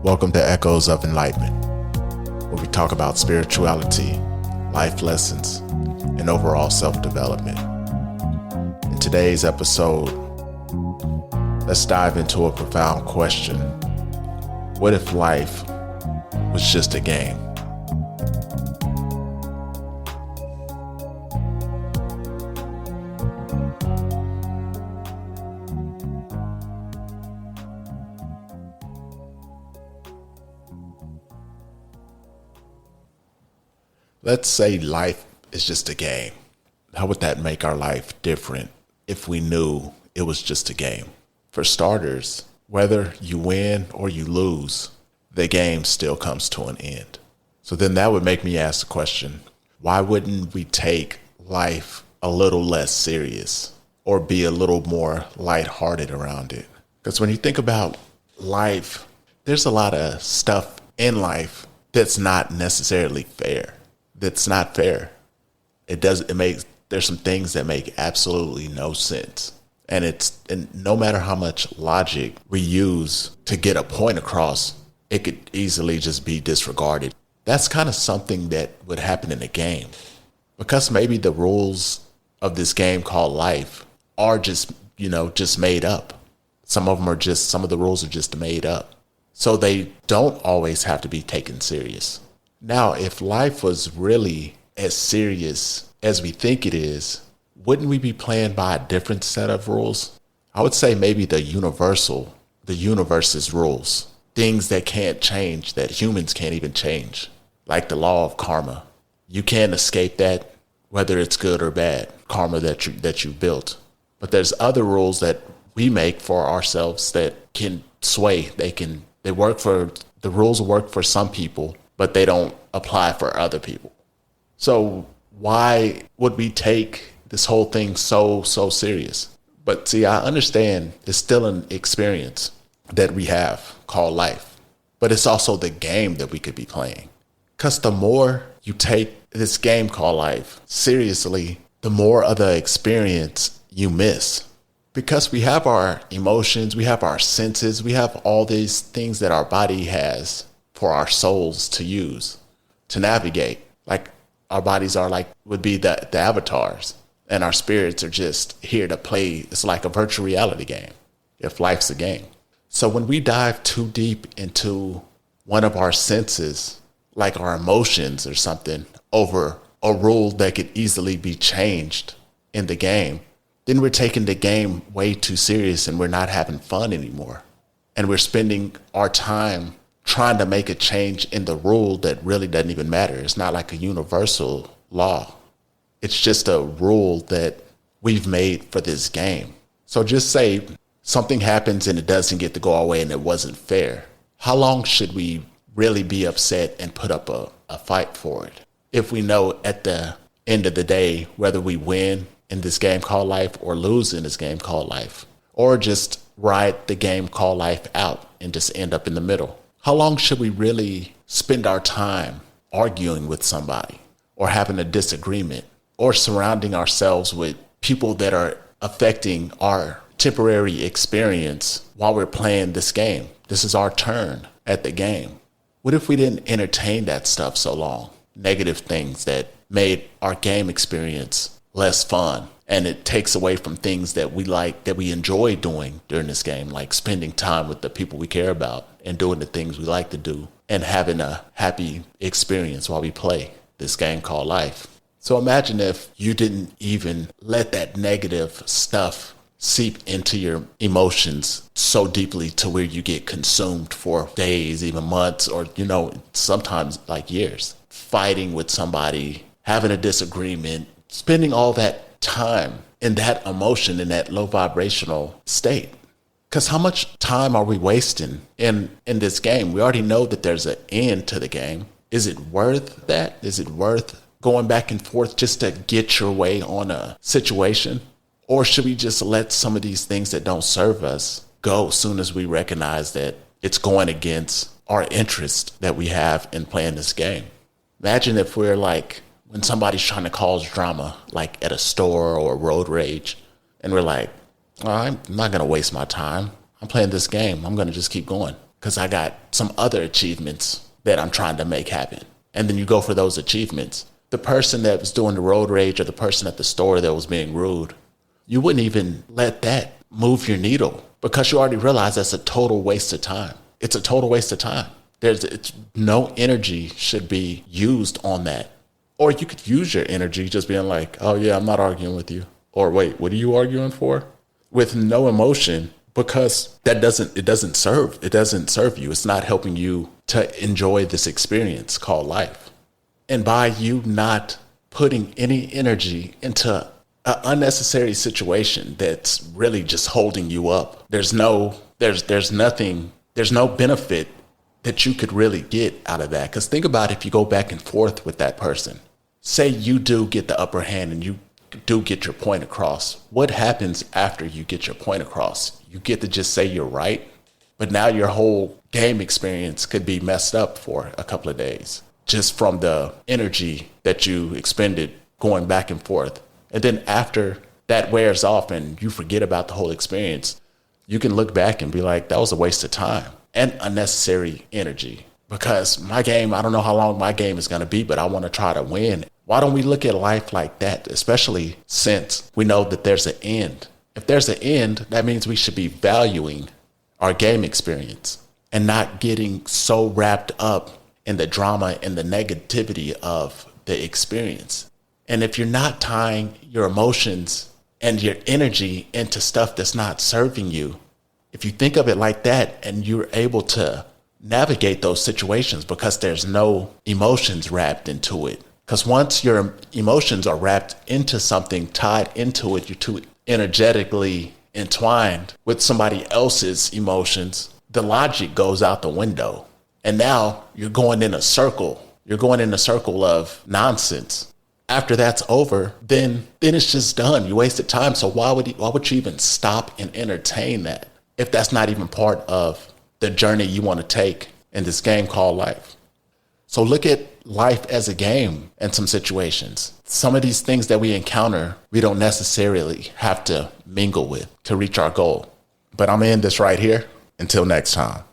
Welcome to Echoes of Enlightenment, where we talk about spirituality, life lessons, and overall self-development. In today's episode, let's dive into a profound question. What if life was just a game? Let's say life is just a game. How would that make our life different if we knew it was just a game? For starters, whether you win or you lose, the game still comes to an end. So then that would make me ask the question, why wouldn't we take life a little less serious or be a little more lighthearted around it? Because when you think about life, there's a lot of stuff in life that's not necessarily fair. That's not fair. There's some things that make absolutely no sense. And no matter how much logic we use to get a point across, it could easily just be disregarded. That's kind of something that would happen in a game. Because maybe the rules of this game called life are just made up. Some of the rules are just made up. So they don't always have to be taken serious. Now, if life was really as serious as we think it is, wouldn't we be playing by a different set of rules? I would say maybe the universe's rules, things that can't change, that humans can't even change, like the law of karma. You can't escape that, whether it's good or bad, karma that you built. But there's other rules that we make for ourselves that can sway. The rules work for some people, but they don't apply for other people. So why would we take this whole thing so serious? But see, I understand it's still an experience that we have called life, but it's also the game that we could be playing. Because the more you take this game called life seriously, the more of the experience you miss. Because we have our emotions, we have our senses, we have all these things that our body has for our souls to use, to navigate. Like our bodies would be the avatars, and our spirits are just here to play. It's like a virtual reality game, if life's a game. So when we dive too deep into one of our senses, like our emotions or something, over a rule that could easily be changed in the game, then we're taking the game way too serious and we're not having fun anymore. And we're spending our time trying to make a change in the rule that really doesn't even matter. It's not like a universal law. It's just a rule that we've made for this game. So just say something happens and it doesn't get to go our way and it wasn't fair. How long should we really be upset and put up a fight for it? If we know at the end of the day, whether we win in this game called life or lose in this game called life, or just ride the game called life out and just end up in the middle. How long should we really spend our time arguing with somebody or having a disagreement or surrounding ourselves with people that are affecting our temporary experience while we're playing this game? This is our turn at the game. What if we didn't entertain that stuff so long? Negative things that made our game experience less fun. And it takes away from things that we like, that we enjoy doing during this game, like spending time with the people we care about and doing the things we like to do and having a happy experience while we play this game called life. So imagine if you didn't even let that negative stuff seep into your emotions so deeply to where you get consumed for days, even months, or, sometimes like years, fighting with somebody, having a disagreement, spending all that time in that emotion, in that low vibrational state. Because how much time are we wasting in this game? We already know that there's an end to the game. Is it worth that? Is it worth going back and forth just to get your way on a situation? Or should we just let some of these things that don't serve us go as soon as we recognize that it's going against our interest that we have in playing this game? Imagine if we're like, when somebody's trying to cause drama, like at a store or road rage, and we're like, I'm not going to waste my time. I'm playing this game. I'm going to just keep going. because I got some other achievements that I'm trying to make happen. And then you go for those achievements. The person that was doing the road rage or the person at the store that was being rude, you wouldn't even let that move your needle because you already realize that's a total waste of time. It's a total waste of time. It's no energy should be used on that. Or you could use your energy just being like, oh yeah, I'm not arguing with you. Or wait, what are you arguing for? With no emotion, because it doesn't serve you. It's not helping you to enjoy this experience called life. And by you not putting any energy into an unnecessary situation that's really just holding you up, there's no benefit that you could really get out of that. Because think about if you go back and forth with that person. Say you do get the upper hand and you do get your point across. What happens after you get your point across? You get to just say you're right, but now your whole game experience could be messed up for a couple of days just from the energy that you expended going back and forth. And then after that wears off and you forget about the whole experience, you can look back and be like, that was a waste of time and unnecessary energy. Because my game, I don't know how long my game is going to be, but I want to try to win. Why don't we look at life like that, especially since we know that there's an end? If there's an end, that means we should be valuing our game experience and not getting so wrapped up in the drama and the negativity of the experience. And if you're not tying your emotions and your energy into stuff that's not serving you, if you think of it like that and you're able to navigate those situations because there's no emotions wrapped into it. Because once your emotions are wrapped into something, tied into it, you're too energetically entwined with somebody else's emotions, the logic goes out the window. And now you're going in a circle. You're going in a circle of nonsense. After that's over, then it's just done. You wasted time. So why would you even stop and entertain that if that's not even part of the journey you want to take in this game called life? So look at life as a game in some situations. Some of these things that we encounter, we don't necessarily have to mingle with to reach our goal. But I'm gonna end this right here. Until next time.